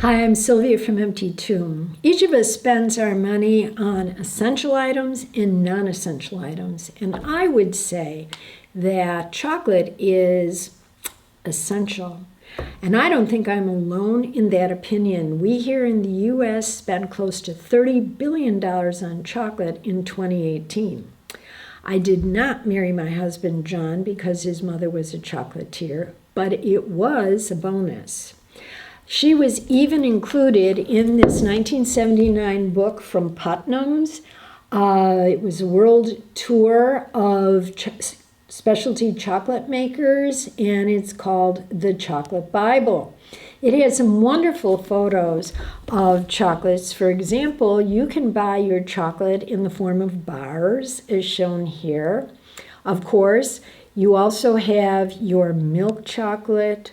Hi, I'm Sylvia from Empty Tomb. Each of us spends our money on essential items and non-essential items. And I would say that chocolate is essential. And I don't think I'm alone in that opinion. We here in the U.S. spent close to $30 billion on chocolate in 2018. I did not marry my husband, John, because his mother was a chocolatier, but it was a bonus. She was even included in this 1979 book from Putnam's. It was a world tour of specialty chocolate makers, and it's called The Chocolate Bible. It has some wonderful photos of chocolates. For example, you can buy your chocolate in the form of bars, as shown here. Of course, you also have your milk chocolate,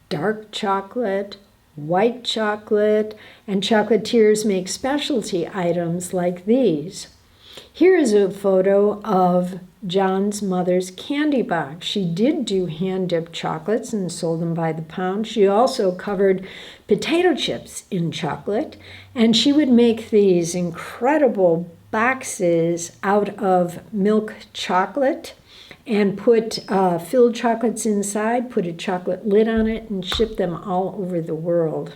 dark chocolate, white chocolate, and chocolatiers make specialty items like these. Here is a photo of John's mother's candy box. She did do hand-dipped chocolates and sold them by the pound. She also covered potato chips in chocolate, and she would make these incredible boxes out of milk chocolate and put filled chocolates inside, put a chocolate lid on it, and ship them all over the world.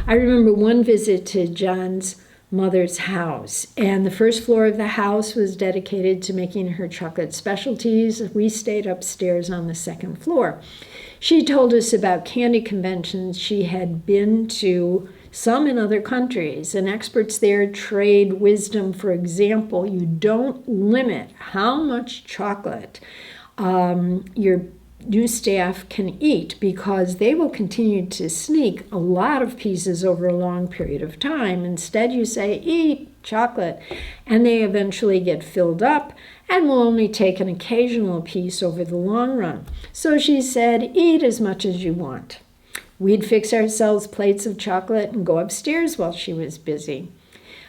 I remember one visit to John's mother's house, and the first floor of the house was dedicated to making her chocolate specialties. We stayed upstairs on the second floor. She told us about candy conventions she had been to, some in other countries, and experts there trade wisdom. For example, you don't limit how much chocolate your new staff can eat, because they will continue to sneak a lot of pieces over a long period of time. Instead, you say, eat chocolate, and they eventually get filled up and will only take an occasional piece over the long run. So she said, eat as much as you want. We'd fix ourselves plates of chocolate and go upstairs while she was busy.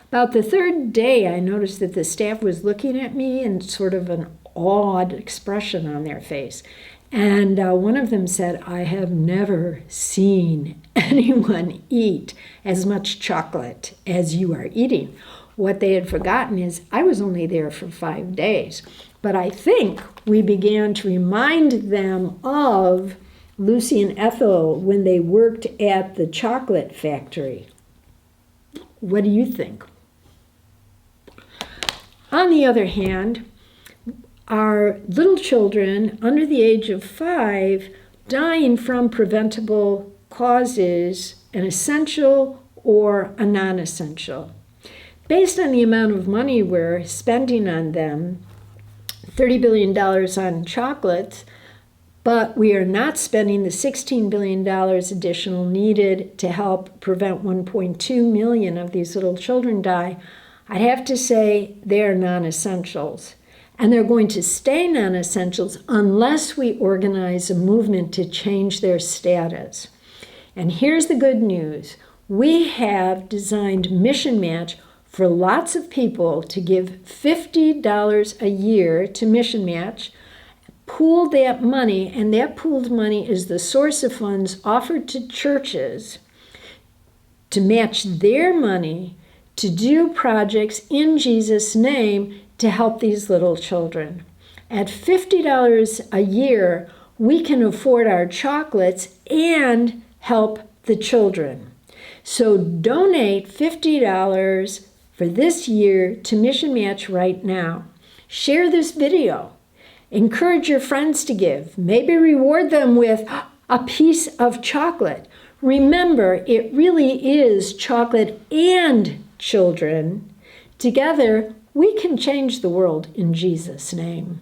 About the third day, I noticed that the staff was looking at me in sort of an awed expression on their face. And one of them said, I have never seen anyone eat as much chocolate as you are eating. What they had forgotten is I was only there for 5 days. But I think we began to remind them of Lucy and Ethel when they worked at the chocolate factory. What do you think? On the other hand, our little children under the age of 5 dying from preventable causes, an essential or a non-essential. Based on the amount of money we're spending on them, $30 billion on chocolates, but we are not spending the $16 billion additional needed to help prevent 1.2 million of these little children die, I'd have to say they're non-essentials. And they're going to stay non-essentials unless we organize a movement to change their status. And here's the good news. We have designed Mission Match for lots of people to give $50 a year to Mission Match, pool that money, and that pooled money is the source of funds offered to churches to match their money to do projects in Jesus' name to help these little children. At $50 a year, we can afford our chocolates and help the children. So donate $50 for this year to Mission Match right now. Share this video. Encourage your friends to give. Maybe reward them with a piece of chocolate. Remember, it really is chocolate and children. Together, we can change the world in Jesus' name.